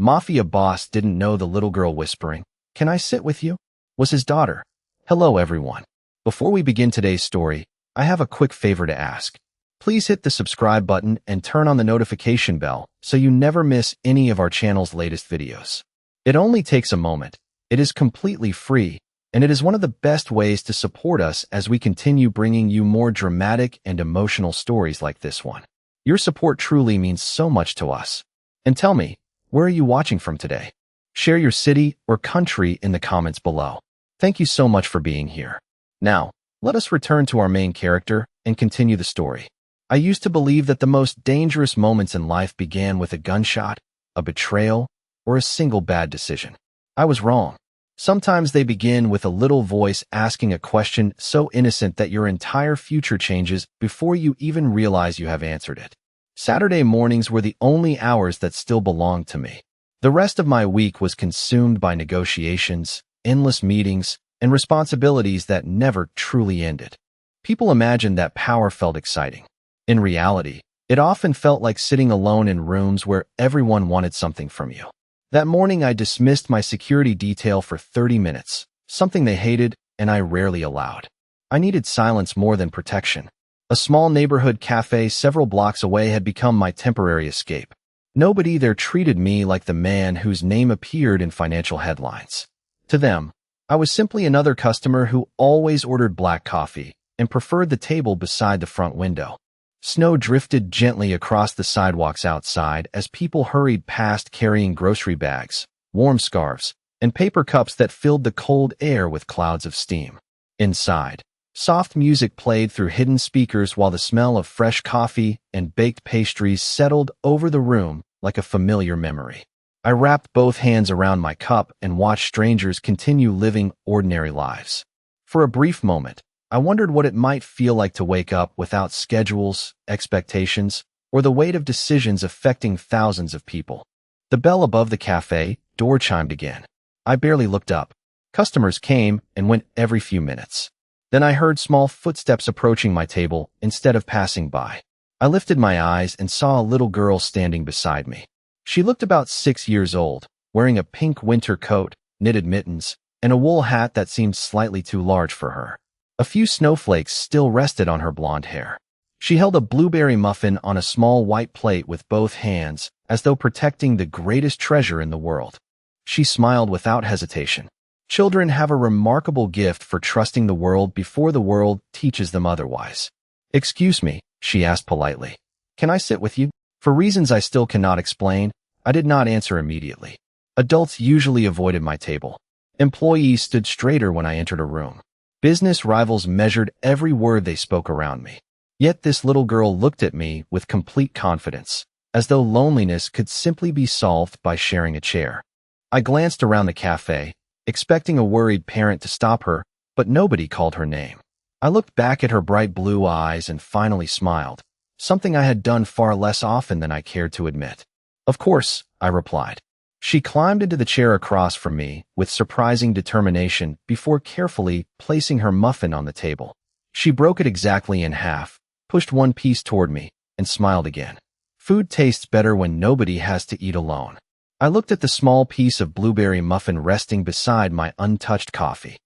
Mafia Boss didn't know the little girl whispering, "Can I sit with you?" was his daughter. Hello, everyone. Before we begin today's story, I have a quick favor to ask. Please hit the subscribe button and turn on the notification bell so you never miss any of our channel's latest videos. It only takes a moment. It is completely free, and it is one of the best ways to support us as we continue bringing you more dramatic and emotional stories like this one. Your support truly means so much to us. And tell me, where are you watching from today? Share your city or country in the comments below. Thank you so much for being here. Now, let us return to our main character and continue the story. I used to believe that the most dangerous moments in life began with a gunshot, a betrayal, or a single bad decision. I was wrong. Sometimes they begin with a little voice asking a question so innocent that your entire future changes before you even realize you have answered it. Saturday mornings were the only hours that still belonged to me. The rest of my week was consumed by negotiations, endless meetings, and responsibilities that never truly ended. People imagined that power felt exciting. In reality, it often felt like sitting alone in rooms where everyone wanted something from you. That morning, I dismissed my security detail for 30 minutes, something they hated and I rarely allowed. I needed silence more than protection. A small neighborhood cafe several blocks away had become my temporary escape. Nobody there treated me like the man whose name appeared in financial headlines. To them, I was simply another customer who always ordered black coffee and preferred the table beside the front window. Snow drifted gently across the sidewalks outside as people hurried past carrying grocery bags, warm scarves, and paper cups that filled the cold air with clouds of steam. Inside, soft music played through hidden speakers while the smell of fresh coffee and baked pastries settled over the room like a familiar memory. I wrapped both hands around my cup and watched strangers continue living ordinary lives. For a brief moment, I wondered what it might feel like to wake up without schedules, expectations, or the weight of decisions affecting thousands of people. The bell above the cafe door chimed again. I barely looked up. Customers came and went every few minutes. Then I heard small footsteps approaching my table instead of passing by. I lifted my eyes and saw a little girl standing beside me. She looked about 6 years old, wearing a pink winter coat, knitted mittens, and a wool hat that seemed slightly too large for her. A few snowflakes still rested on her blonde hair. She held a blueberry muffin on a small white plate with both hands, as though protecting the greatest treasure in the world. She smiled without hesitation. Children have a remarkable gift for trusting the world before the world teaches them otherwise. "Excuse me," she asked politely. "Can I sit with you?" For reasons I still cannot explain, I did not answer immediately. Adults usually avoided my table. Employees stood straighter when I entered a room. Business rivals measured every word they spoke around me. Yet this little girl looked at me with complete confidence, as though loneliness could simply be solved by sharing a chair. I glanced around the cafe, expecting a worried parent to stop her, but nobody called her name. I looked back at her bright blue eyes and finally smiled, something I had done far less often than I cared to admit. "Of course," I replied. She climbed into the chair across from me with surprising determination before carefully placing her muffin on the table. She broke it exactly in half, pushed one piece toward me, and smiled again. Food tastes better when nobody has to eat alone. I looked at the small piece of blueberry muffin resting beside my untouched coffee.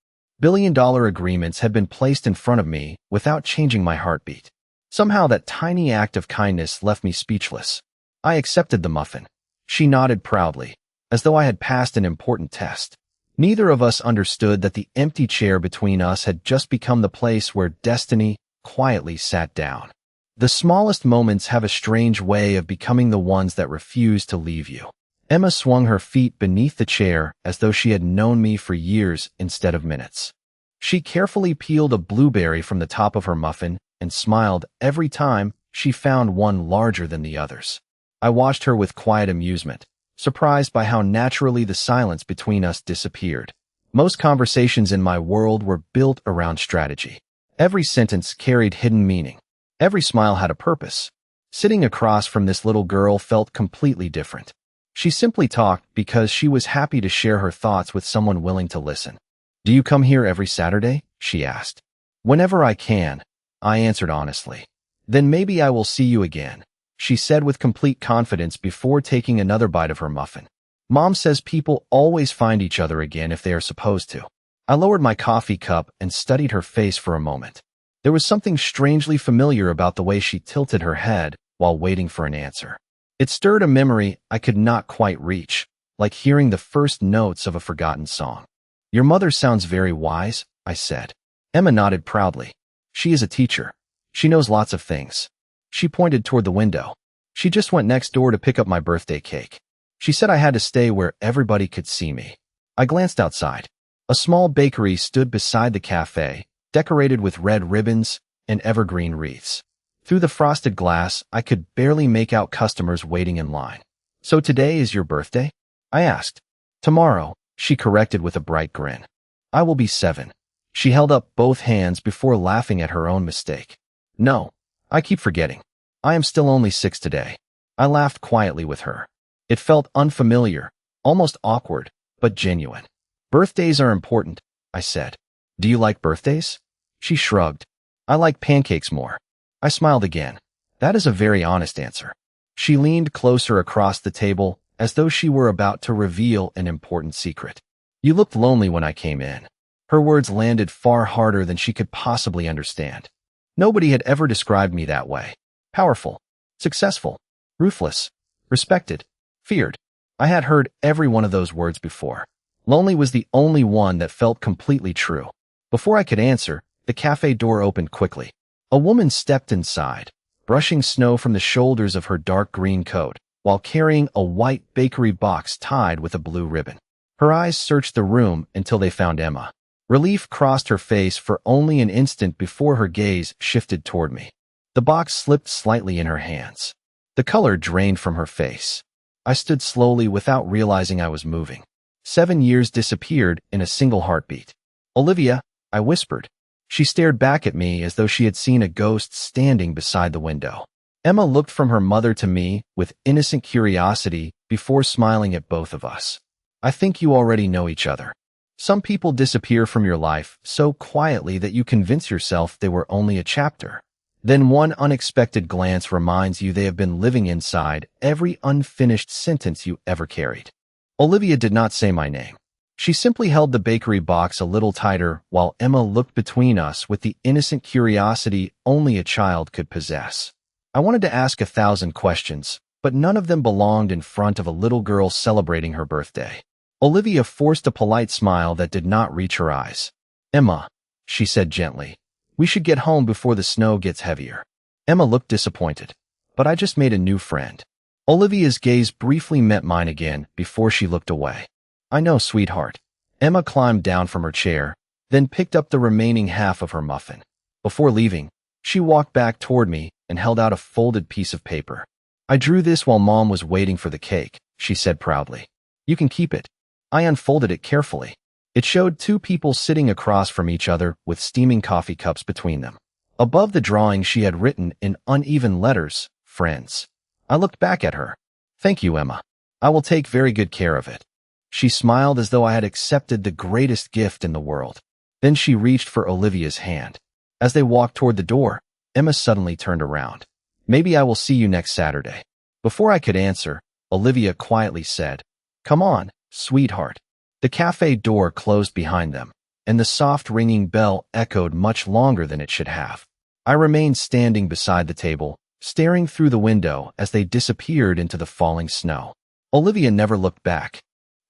Billion-dollar agreements had been placed in front of me without changing my heartbeat. Somehow that tiny act of kindness left me speechless. I accepted the muffin. She nodded proudly, as though I had passed an important test. Neither of us understood that the empty chair between us had just become the place where destiny quietly sat down. The smallest moments have a strange way of becoming the ones that refuse to leave you. Emma swung her feet beneath the chair as though she had known me for years instead of minutes. She carefully peeled a blueberry from the top of her muffin and smiled every time she found one larger than the others. I watched her with quiet amusement, surprised by how naturally the silence between us disappeared. Most conversations in my world were built around strategy. Every sentence carried hidden meaning. Every smile had a purpose. Sitting across from this little girl felt completely different. She simply talked because she was happy to share her thoughts with someone willing to listen. "Do you come here every Saturday?" she asked. "Whenever I can," I answered honestly. "Then maybe I will see you again," she said with complete confidence before taking another bite of her muffin. Mom says people always find each other again if they are supposed to. I lowered my coffee cup and studied her face for a moment. There was something strangely familiar about the way she tilted her head while waiting for an answer. It stirred a memory I could not quite reach, like hearing the first notes of a forgotten song. Your mother sounds very wise, I said. Emma nodded proudly. She is a teacher. She knows lots of things. She pointed toward the window. She just went next door to pick up my birthday cake. She said I had to stay where everybody could see me. I glanced outside. A small bakery stood beside the cafe, decorated with red ribbons and evergreen wreaths. Through the frosted glass, I could barely make out customers waiting in line. So today is your birthday? I asked. Tomorrow, she corrected with a bright grin. I will be 7. She held up both hands before laughing at her own mistake. No, I keep forgetting. I am still only 6 today. I laughed quietly with her. It felt unfamiliar, almost awkward, but genuine. Birthdays are important, I said. Do you like birthdays? She shrugged. I like pancakes more. I smiled again. That is a very honest answer. She leaned closer across the table as though she were about to reveal an important secret. You looked lonely when I came in. Her words landed far harder than she could possibly understand. Nobody had ever described me that way. Powerful, successful, ruthless, respected, feared. I had heard every one of those words before. Lonely was the only one that felt completely true. Before I could answer, the cafe door opened quickly. A woman stepped inside, brushing snow from the shoulders of her dark green coat, while carrying a white bakery box tied with a blue ribbon. Her eyes searched the room until they found Emma. Relief crossed her face for only an instant before her gaze shifted toward me. The box slipped slightly in her hands. The color drained from her face. I stood slowly without realizing I was moving. 7 years disappeared in a single heartbeat. Olivia, I whispered. She stared back at me as though she had seen a ghost standing beside the window. Emma looked from her mother to me with innocent curiosity before smiling at both of us. I think you already know each other. Some people disappear from your life so quietly that you convince yourself they were only a chapter. Then one unexpected glance reminds you they have been living inside every unfinished sentence you ever carried. Olivia did not say my name. She simply held the bakery box a little tighter while Emma looked between us with the innocent curiosity only a child could possess. I wanted to ask 1,000 questions, but none of them belonged in front of a little girl celebrating her birthday. Olivia forced a polite smile that did not reach her eyes. Emma, she said gently, we should get home before the snow gets heavier. Emma looked disappointed, but I just made a new friend. Olivia's gaze briefly met mine again before she looked away. I know, sweetheart. Emma climbed down from her chair, then picked up the remaining half of her muffin. Before leaving, she walked back toward me and held out a folded piece of paper. I drew this while Mom was waiting for the cake, she said proudly. You can keep it. I unfolded it carefully. It showed 2 people sitting across from each other with steaming coffee cups between them. Above the drawing she had written in uneven letters, friends. I looked back at her. Thank you, Emma. I will take very good care of it. She smiled as though I had accepted the greatest gift in the world. Then she reached for Olivia's hand. As they walked toward the door, Emma suddenly turned around. Maybe I will see you next Saturday. Before I could answer, Olivia quietly said, Come on, sweetheart. The cafe door closed behind them, and the soft ringing bell echoed much longer than it should have. I remained standing beside the table, staring through the window as they disappeared into the falling snow. Olivia never looked back.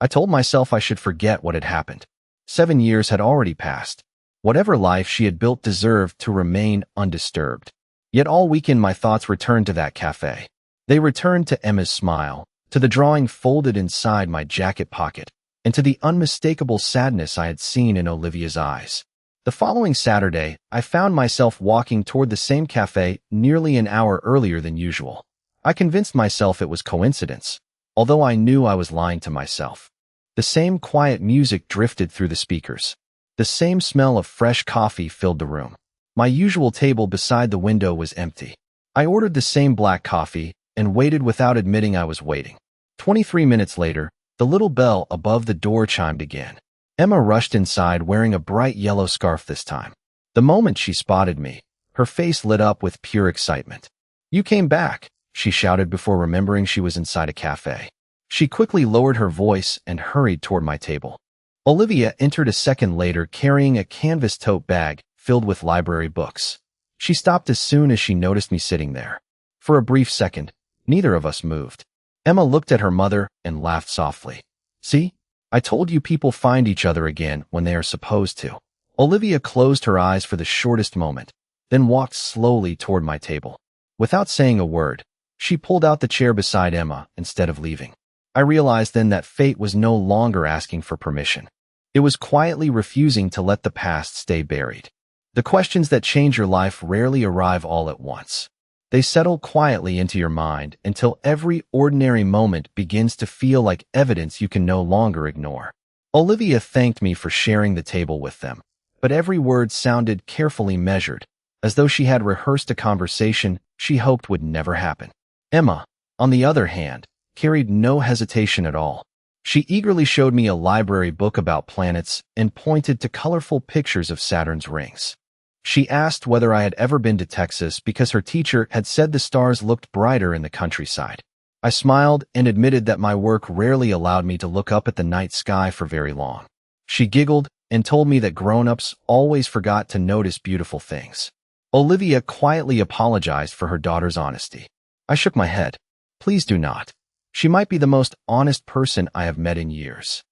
I told myself I should forget what had happened. 7 years had already passed. Whatever life she had built deserved to remain undisturbed. Yet all weekend my thoughts returned to that cafe. They returned to Emma's smile, to the drawing folded inside my jacket pocket, and to the unmistakable sadness I had seen in Olivia's eyes. The following Saturday, I found myself walking toward the same cafe nearly an hour earlier than usual. I convinced myself it was coincidence, although I knew I was lying to myself. The same quiet music drifted through the speakers. The same smell of fresh coffee filled the room. My usual table beside the window was empty. I ordered the same black coffee and waited without admitting I was waiting. 23 minutes later, the little bell above the door chimed again. Emma rushed inside wearing a bright yellow scarf this time. The moment she spotted me, her face lit up with pure excitement. You came back, she shouted before remembering she was inside a cafe. She quickly lowered her voice and hurried toward my table. Olivia entered a second later carrying a canvas tote bag filled with library books. She stopped as soon as she noticed me sitting there. For a brief second, neither of us moved. Emma looked at her mother and laughed softly. "See? I told you people find each other again when they are supposed to." Olivia closed her eyes for the shortest moment, then walked slowly toward my table. Without saying a word, she pulled out the chair beside Emma instead of leaving. I realized then that fate was no longer asking for permission. It was quietly refusing to let the past stay buried. The questions that change your life rarely arrive all at once. They settle quietly into your mind until every ordinary moment begins to feel like evidence you can no longer ignore. Olivia thanked me for sharing the table with them, but every word sounded carefully measured, as though she had rehearsed a conversation she hoped would never happen. Emma, on the other hand, carried no hesitation at all. She eagerly showed me a library book about planets and pointed to colorful pictures of Saturn's rings. She asked whether I had ever been to Texas because her teacher had said the stars looked brighter in the countryside. I smiled and admitted that my work rarely allowed me to look up at the night sky for very long. She giggled and told me that grown-ups always forgot to notice beautiful things. Olivia quietly apologized for her daughter's honesty. I shook my head. "Please do not. She might be the most honest person I have met in years."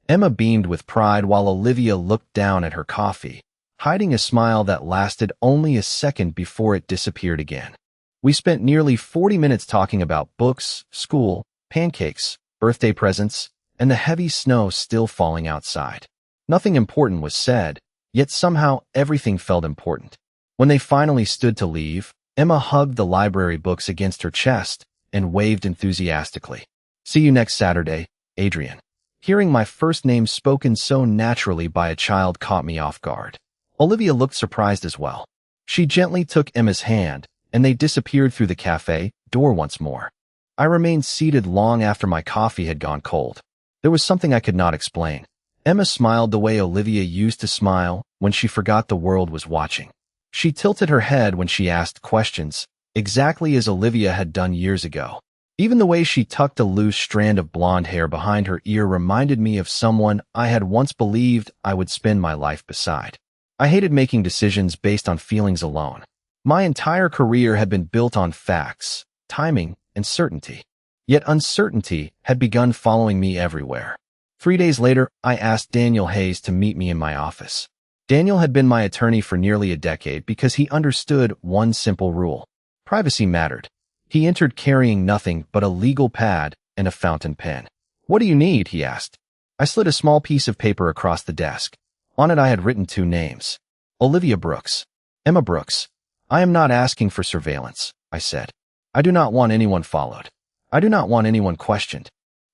Emma beamed with pride while Olivia looked down at her coffee, hiding a smile that lasted only a second before it disappeared again. We spent nearly 40 minutes talking about books, school, pancakes, birthday presents, and the heavy snow still falling outside. Nothing important was said, yet somehow everything felt important. When they finally stood to leave, Emma hugged the library books against her chest and waved enthusiastically. "See you next Saturday, Adrian." Hearing my first name spoken so naturally by a child caught me off guard. Olivia looked surprised as well. She gently took Emma's hand, and they disappeared through the cafe door once more. I remained seated long after my coffee had gone cold. There was something I could not explain. Emma smiled the way Olivia used to smile when she forgot the world was watching. She tilted her head when she asked questions, exactly as Olivia had done years ago. Even the way she tucked a loose strand of blonde hair behind her ear reminded me of someone I had once believed I would spend my life beside. I hated making decisions based on feelings alone. My entire career had been built on facts, timing, and certainty. Yet uncertainty had begun following me everywhere. 3 days later, I asked Daniel Hayes to meet me in my office. Daniel had been my attorney for nearly a decade because he understood one simple rule. Privacy mattered. He entered carrying nothing but a legal pad and a fountain pen. "What do you need?" he asked. I slid a small piece of paper across the desk. On it I had written 2 names. Olivia Brooks. Emma Brooks. "I am not asking for surveillance," I said. "I do not want anyone followed. I do not want anyone questioned.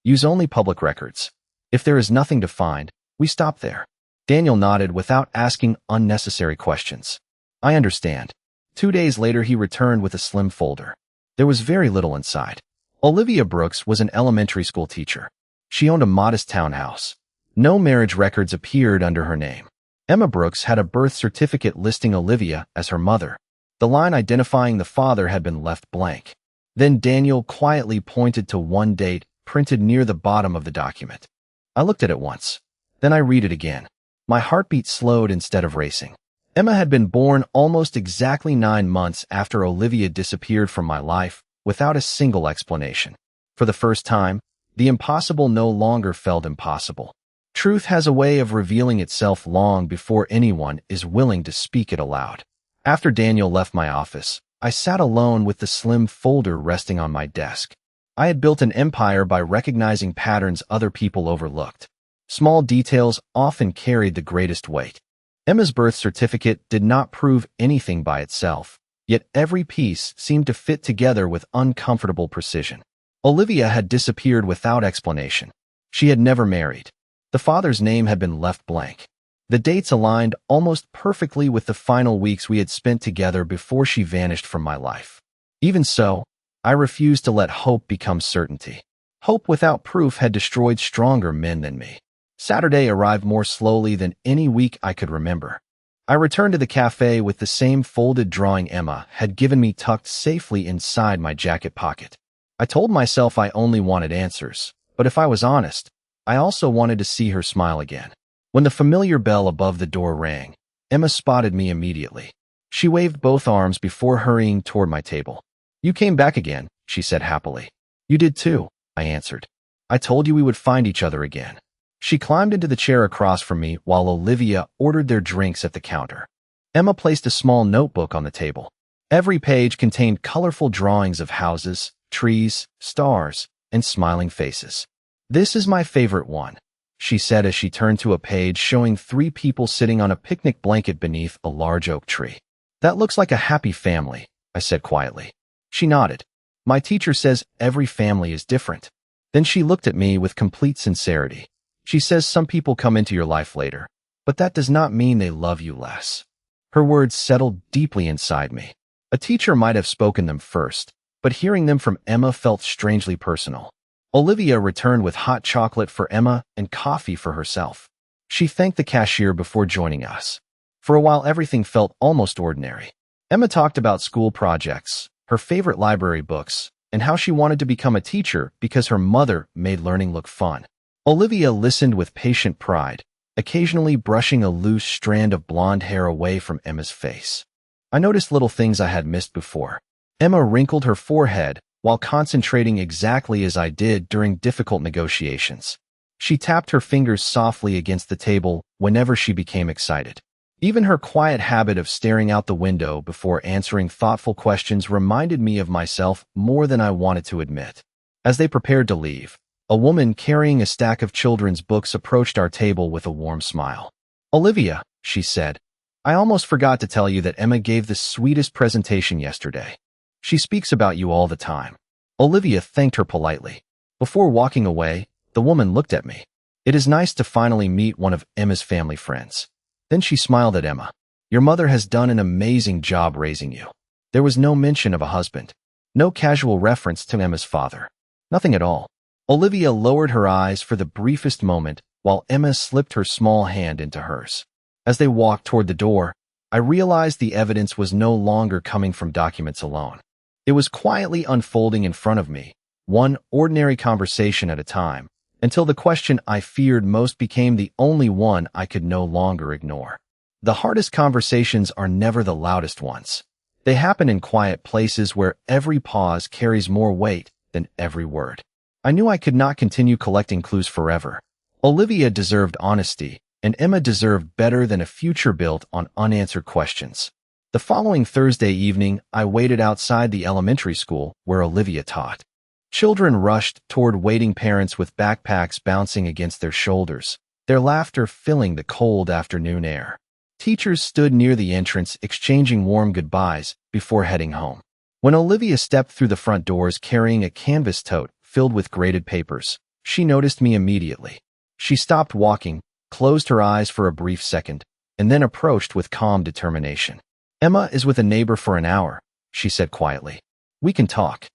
Use only public records. If there is nothing to find, we stop there." Daniel nodded without asking unnecessary questions. "I understand." 2 days later he returned with a slim folder. There was very little inside. Olivia Brooks was an elementary school teacher. She owned a modest townhouse. No marriage records appeared under her name. Emma Brooks had a birth certificate listing Olivia as her mother. The line identifying the father had been left blank. Then Daniel quietly pointed to one date printed near the bottom of the document. I looked at it once. Then I read it again. My heartbeat slowed instead of racing. Emma had been born almost exactly 9 months after Olivia disappeared from my life without a single explanation. For the first time, the impossible no longer felt impossible. Truth has a way of revealing itself long before anyone is willing to speak it aloud. After Daniel left my office, I sat alone with the slim folder resting on my desk. I had built an empire by recognizing patterns other people overlooked. Small details often carried the greatest weight. Emma's birth certificate did not prove anything by itself, yet every piece seemed to fit together with uncomfortable precision. Olivia had disappeared without explanation. She had never married. The father's name had been left blank. The dates aligned almost perfectly with the final weeks we had spent together before she vanished from my life. Even so, I refused to let hope become certainty. Hope without proof had destroyed stronger men than me. Saturday arrived more slowly than any week I could remember. I returned to the cafe with the same folded drawing Emma had given me tucked safely inside my jacket pocket. I told myself I only wanted answers, But if I was honest, I also wanted to see her smile again. When the familiar bell above the door rang, Emma spotted me immediately. She waved both arms before hurrying toward my table. "You came back again," she said happily. "You did too," I answered. "I told you we would find each other again." She climbed into the chair across from me while Olivia ordered their drinks at the counter. Emma placed a small notebook on the table. Every page contained colorful drawings of houses, trees, stars, and smiling faces. "This is my favorite one," she said as she turned to a page showing 3 people sitting on a picnic blanket beneath a large oak tree. "That looks like a happy family," I said quietly. She nodded. "My teacher says every family is different." Then she looked at me with complete sincerity. "She says some people come into your life later, but that does not mean they love you less." Her words settled deeply inside me. A teacher might have spoken them first, but hearing them from Emma felt strangely personal. Olivia returned with hot chocolate for Emma and coffee for herself. She thanked the cashier before joining us. For a while, everything felt almost ordinary. Emma talked about school projects, her favorite library books, and how she wanted to become a teacher because her mother made learning look fun. Olivia listened with patient pride, occasionally brushing a loose strand of blonde hair away from Emma's face. I noticed little things I had missed before. Emma wrinkled her forehead while concentrating exactly as I did during difficult negotiations. She tapped her fingers softly against the table whenever she became excited. Even her quiet habit of staring out the window before answering thoughtful questions reminded me of myself more than I wanted to admit. As they prepared to leave, a woman carrying a stack of children's books approached our table with a warm smile. "Olivia," she said, "I almost forgot to tell you that Emma gave the sweetest presentation yesterday. She speaks about you all the time." Olivia thanked her politely. Before walking away, the woman looked at me. "It is nice to finally meet one of Emma's family friends." Then she smiled at Emma. "Your mother has done an amazing job raising you." There was no mention of a husband, no casual reference to Emma's father. Nothing at all. Olivia lowered her eyes for the briefest moment while Emma slipped her small hand into hers. As they walked toward the door, I realized the evidence was no longer coming from documents alone. It was quietly unfolding in front of me, one ordinary conversation at a time, until the question I feared most became the only one I could no longer ignore. The hardest conversations are never the loudest ones. They happen in quiet places where every pause carries more weight than every word. I knew I could not continue collecting clues forever. Olivia deserved honesty, and Emma deserved better than a future built on unanswered questions. The following Thursday evening, I waited outside the elementary school where Olivia taught. Children rushed toward waiting parents with backpacks bouncing against their shoulders, their laughter filling the cold afternoon air. Teachers stood near the entrance exchanging warm goodbyes before heading home. When Olivia stepped through the front doors carrying a canvas tote filled with graded papers, she noticed me immediately. She stopped walking, closed her eyes for a brief second, and then approached with calm determination. "Emma is with a neighbor for an hour," she said quietly. "We can talk."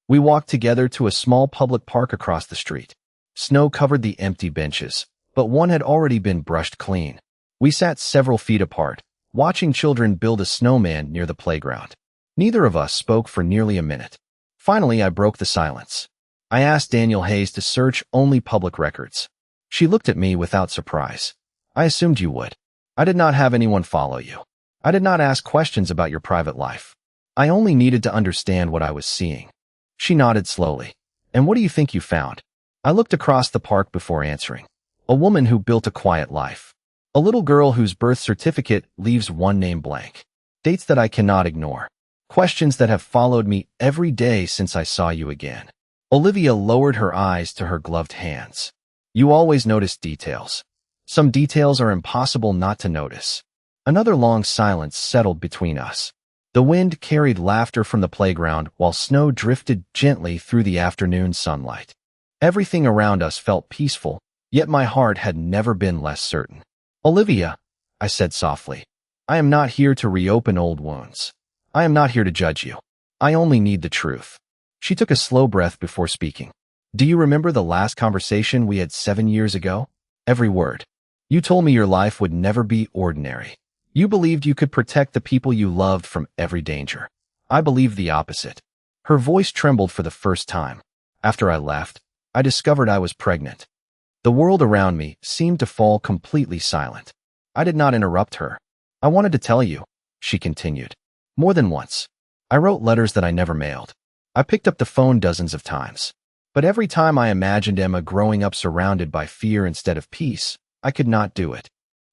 We walked together to a small public park across the street. Snow covered the empty benches, but one had already been brushed clean. We sat several feet apart, watching children build a snowman near the playground. Neither of us spoke for nearly a minute. Finally, I broke the silence. I asked Daniel Hayes to search only public records. She looked at me without surprise. "I assumed you would. I did not have anyone follow you. I did not ask questions about your private life. I only needed to understand what I was seeing." She nodded slowly. "And what do you think you found?" I looked across the park before answering. "A woman who built a quiet life. A little girl whose birth certificate leaves one name blank. Dates that I cannot ignore. Questions that have followed me every day since I saw you again." Olivia lowered her eyes to her gloved hands. "You always notice details. Some details are impossible not to notice." Another long silence settled between us. The wind carried laughter from the playground while snow drifted gently through the afternoon sunlight. Everything around us felt peaceful, yet my heart had never been less certain. "Olivia," I said softly, "I am not here to reopen old wounds. I am not here to judge you. I only need the truth." She took a slow breath before speaking. "Do you remember the last conversation we had 7 years ago?" "Every word. You told me your life would never be ordinary. You believed you could protect the people you loved from every danger. I believed the opposite." Her voice trembled for the first time. "After I left, I discovered I was pregnant. The world around me seemed to fall completely silent. I did not interrupt her. I wanted to tell you, she continued. More than once. I wrote letters that I never mailed. I picked up the phone dozens of times. But every time I imagined Emma growing up surrounded by fear instead of peace, I could not do it.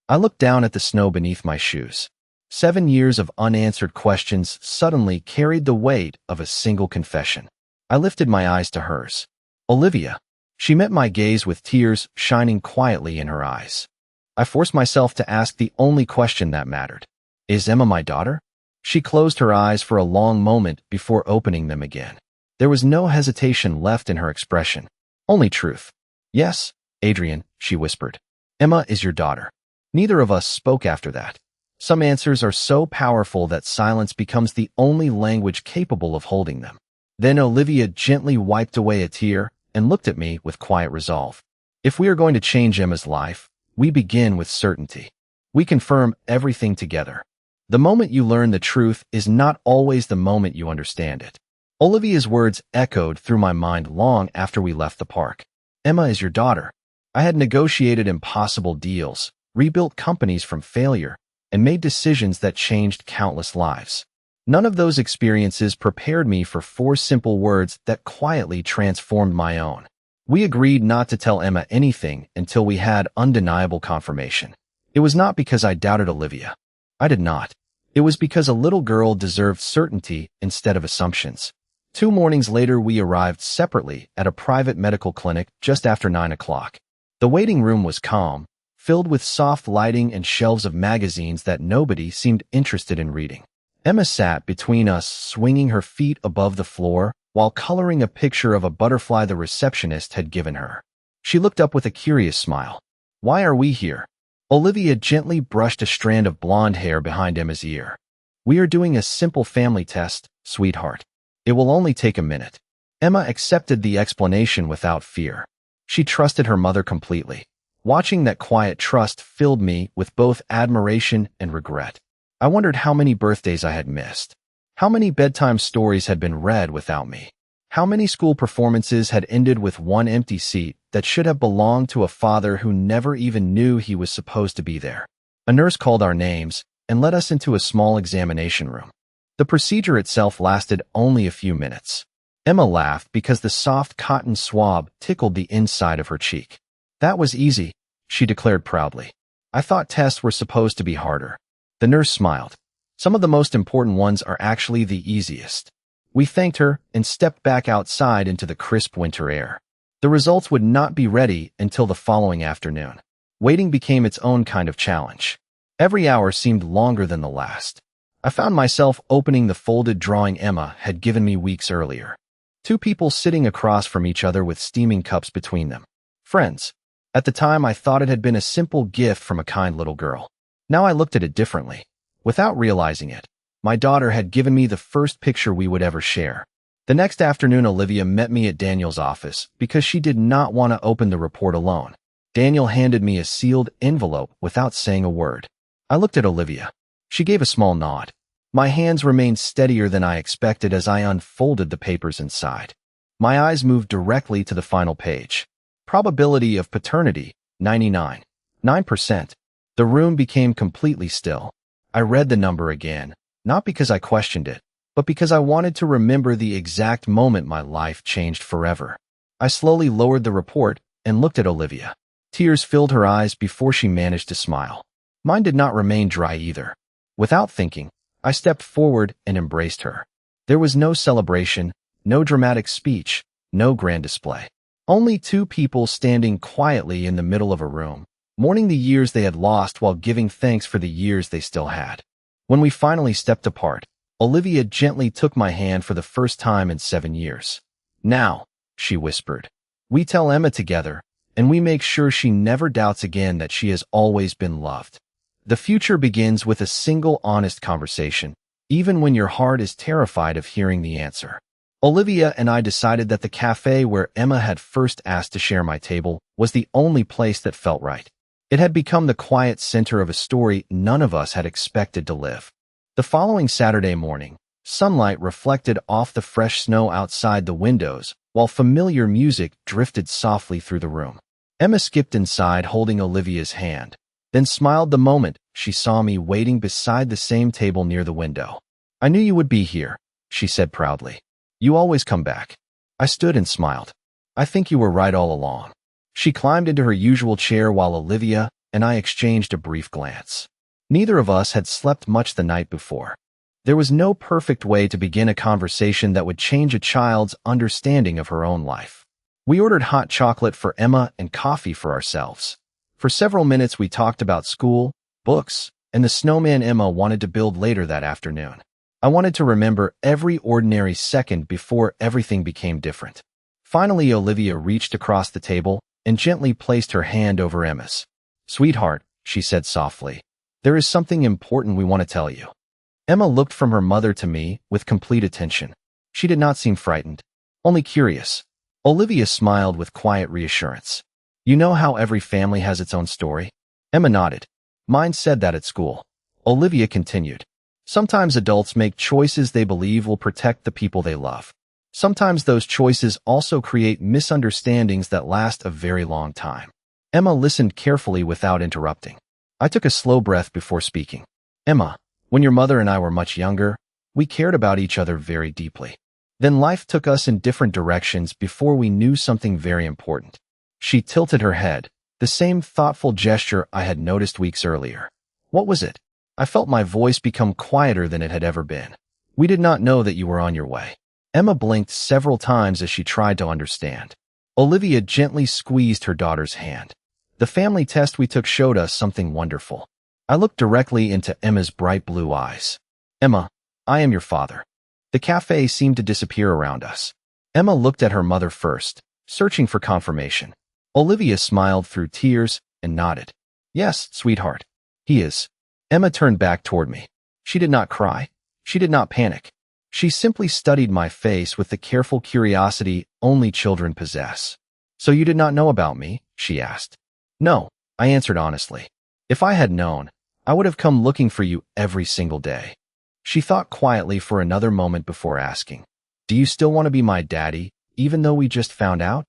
I looked down at the snow beneath my shoes. 7 years of unanswered questions suddenly carried the weight of a single confession. I lifted my eyes to hers. Olivia. She met my gaze with tears shining quietly in her eyes. I forced myself to ask the only question that mattered. Is Emma my daughter? She closed her eyes for a long moment before opening them again. There was no hesitation left in her expression, only truth. Yes, Adrian, she whispered. Emma is your daughter. Neither of us spoke after that. Some answers are so powerful that silence becomes the only language capable of holding them. Then Olivia gently wiped away a tear and looked at me with quiet resolve. If we are going to change Emma's life, we begin with certainty. We confirm everything together. The moment you learn the truth is not always the moment you understand it. Olivia's words echoed through my mind long after we left the park. Emma is your daughter. I had negotiated impossible deals, rebuilt companies from failure, and made decisions that changed countless lives. None of those experiences prepared me for 4 simple words that quietly transformed my own. We agreed not to tell Emma anything until we had undeniable confirmation. It was not because I doubted Olivia. I did not. It was because a little girl deserved certainty instead of assumptions. 2 mornings later, we arrived separately at a private medical clinic just after 9 o'clock. The waiting room was calm, filled with soft lighting and shelves of magazines that nobody seemed interested in reading. Emma sat between us, swinging her feet above the floor while coloring a picture of a butterfly the receptionist had given her. She looked up with a curious smile. Why are we here? Olivia gently brushed a strand of blonde hair behind Emma's ear. We are doing a simple family test, sweetheart. It will only take a minute. Emma accepted the explanation without fear. She trusted her mother completely. Watching that quiet trust filled me with both admiration and regret. I wondered how many birthdays I had missed. How many bedtime stories had been read without me. How many school performances had ended with one empty seat that should have belonged to a father who never even knew he was supposed to be there. A nurse called our names and led us into a small examination room. The procedure itself lasted only a few minutes. Emma laughed because the soft cotton swab tickled the inside of her cheek. That was easy, she declared proudly. I thought tests were supposed to be harder. The nurse smiled. Some of the most important ones are actually the easiest. We thanked her and stepped back outside into the crisp winter air. The results would not be ready until the following afternoon. Waiting became its own kind of challenge. Every hour seemed longer than the last. I found myself opening the folded drawing Emma had given me weeks earlier. 2 people sitting across from each other with steaming cups between them. Friends. At the time, I thought it had been a simple gift from a kind little girl. Now I looked at it differently. Without realizing it, my daughter had given me the first picture we would ever share. The next afternoon, Olivia met me at Daniel's office because she did not want to open the report alone. Daniel handed me a sealed envelope without saying a word. I looked at Olivia. She gave a small nod. My hands remained steadier than I expected as I unfolded the papers inside. My eyes moved directly to the final page. Probability of paternity, 99. 9%. The room became completely still. I read the number again, not because I questioned it, but because I wanted to remember the exact moment my life changed forever. I slowly lowered the report and looked at Olivia. Tears filled her eyes before she managed to smile. Mine did not remain dry either. Without thinking, I stepped forward and embraced her. There was no celebration, no dramatic speech, no grand display. Only 2 people standing quietly in the middle of a room, mourning the years they had lost while giving thanks for the years they still had. When we finally stepped apart, Olivia gently took my hand for the first time in 7 years. Now, she whispered, we tell Emma together, and we make sure she never doubts again that she has always been loved. The future begins with a single honest conversation, even when your heart is terrified of hearing the answer. Olivia and I decided that the cafe where Emma had first asked to share my table was the only place that felt right. It had become the quiet center of a story none of us had expected to live. The following Saturday morning, sunlight reflected off the fresh snow outside the windows while familiar music drifted softly through the room. Emma skipped inside holding Olivia's hand, then smiled the moment she saw me waiting beside the same table near the window. "I knew you would be here," she said proudly. "You always come back." I stood and smiled. "I think you were right all along." She climbed into her usual chair while Olivia and I exchanged a brief glance. Neither of us had slept much the night before. There was no perfect way to begin a conversation that would change a child's understanding of her own life. We ordered hot chocolate for Emma and coffee for ourselves. For several minutes we talked about school, books, and the snowman Emma wanted to build later that afternoon. I wanted to remember every ordinary second before everything became different. Finally, Olivia reached across the table and gently placed her hand over Emma's. "Sweetheart," she said softly, "there is something important we want to tell you." Emma looked from her mother to me with complete attention. She did not seem frightened, only curious. Olivia smiled with quiet reassurance. "You know how every family has its own story?" Emma nodded. "Mine said that at school." Olivia continued. "Sometimes adults make choices they believe will protect the people they love. Sometimes those choices also create misunderstandings that last a very long time." Emma listened carefully without interrupting. I took a slow breath before speaking. "Emma, when your mother and I were much younger, we cared about each other very deeply. Then life took us in different directions before we knew something very important." She tilted her head, the same thoughtful gesture I had noticed weeks earlier. "What was it?" I felt my voice become quieter than it had ever been. "We did not know that you were on your way." Emma blinked several times as she tried to understand. Olivia gently squeezed her daughter's hand. "The family test we took showed us something wonderful." I looked directly into Emma's bright blue eyes. "Emma, I am your father." The cafe seemed to disappear around us. Emma looked at her mother first, searching for confirmation. Olivia smiled through tears and nodded. "Yes, sweetheart. He is." Emma turned back toward me. She did not cry. She did not panic. She simply studied my face with the careful curiosity only children possess. "So you did not know about me?" she asked. "No," I answered honestly. "If I had known, I would have come looking for you every single day." She thought quietly for another moment before asking, "Do you still want to be my daddy, even though we just found out?"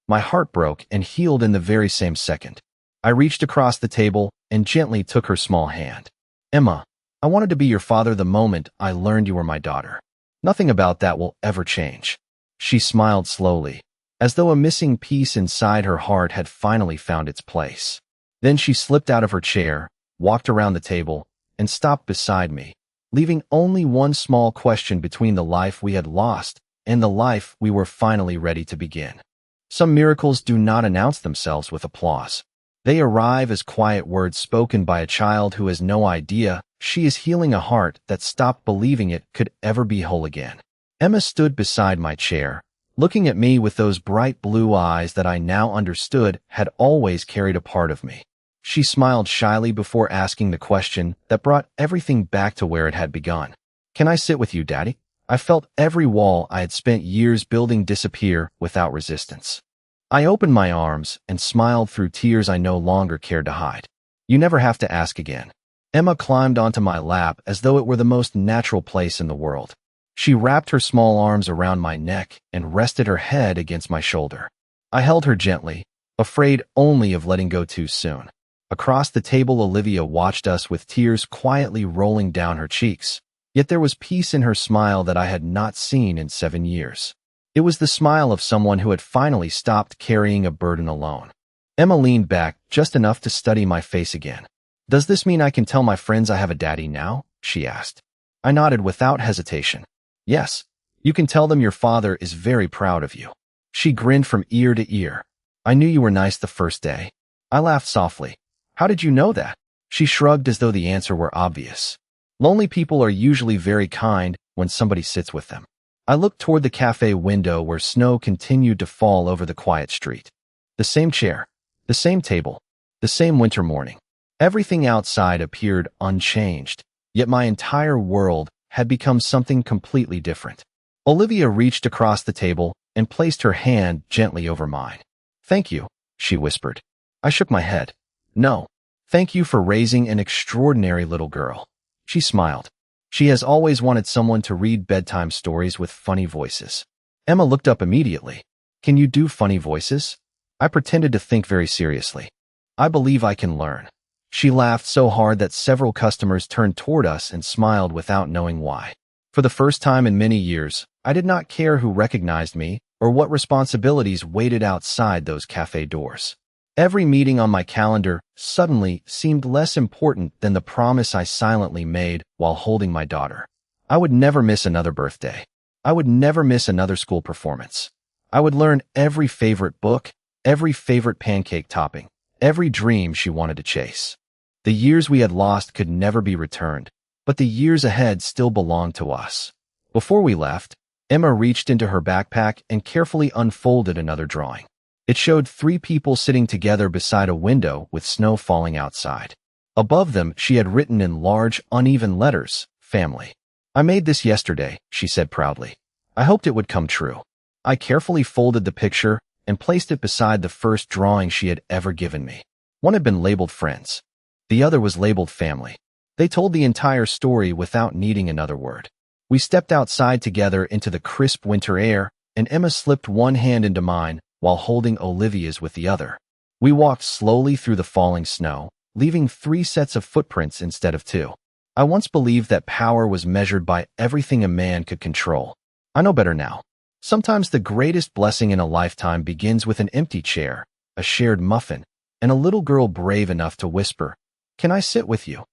My heart broke and healed in the very same second. I reached across the table and gently took her small hand. "Emma, I wanted to be your father the moment I learned you were my daughter. Nothing about that will ever change." She smiled slowly, as though a missing piece inside her heart had finally found its place. Then she slipped out of her chair, walked around the table, and stopped beside me, leaving only one small question between the life we had lost and the life we were finally ready to begin. Some miracles do not announce themselves with applause. They arrive as quiet words spoken by a child who has no idea she is healing a heart that stopped believing it could ever be whole again. Emma stood beside my chair, looking at me with those bright blue eyes that I now understood had always carried a part of me. She smiled shyly before asking the question that brought everything back to where it had begun. "Can I sit with you, Daddy?" I felt every wall I had spent years building disappear without resistance. I opened my arms and smiled through tears I no longer cared to hide. "You never have to ask again." Emma climbed onto my lap as though it were the most natural place in the world. She wrapped her small arms around my neck and rested her head against my shoulder. I held her gently, afraid only of letting go too soon. Across the table, Olivia watched us with tears quietly rolling down her cheeks. Yet there was peace in her smile that I had not seen in 7 years. It was the smile of someone who had finally stopped carrying a burden alone. Emma leaned back just enough to study my face again. "Does this mean I can tell my friends I have a daddy now?" she asked. I nodded without hesitation. "Yes, you can tell them your father is very proud of you." She grinned from ear to ear. "I knew you were nice the first day." I laughed softly. "How did you know that?" She shrugged as though the answer were obvious. Lonely people are usually very kind when somebody sits with them. I looked toward the cafe window where snow continued to fall over the quiet street. The same chair, the same table, the same winter morning. Everything outside appeared unchanged, yet my entire world had become something completely different. Olivia reached across the table and placed her hand gently over mine. "Thank you," she whispered. I shook my head. "No, thank you for raising an extraordinary little girl." She smiled. "She has always wanted someone to read bedtime stories with funny voices." Emma looked up immediately. Can you do funny voices? I pretended to think very seriously. I believe I can learn. She laughed so hard that several customers turned toward us and smiled without knowing why. For the first time in many years, I did not care who recognized me or what responsibilities waited outside those cafe doors. Every meeting on my calendar suddenly seemed less important than the promise I silently made while holding my daughter. I would never miss another birthday. I would never miss another school performance. I would learn every favorite book, every favorite pancake topping, every dream she wanted to chase. The years we had lost could never be returned, but the years ahead still belonged to us. Before we left, Emma reached into her backpack and carefully unfolded another drawing. It showed 3 people sitting together beside a window with snow falling outside. Above them, she had written in large, uneven letters, "Family." "I made this yesterday," she said proudly. "I hoped it would come true." I carefully folded the picture and placed it beside the first drawing she had ever given me. One had been labeled Friends. The other was labeled Family. They told the entire story without needing another word. We stepped outside together into the crisp winter air, and Emma slipped one hand into mine while holding Olivia's with the other. We walked slowly through the falling snow, leaving 3 sets of footprints instead of 2. I once believed that power was measured by everything a man could control. I know better now. Sometimes the greatest blessing in a lifetime begins with an empty chair, a shared muffin, and a little girl brave enough to whisper, "Can I sit with you?"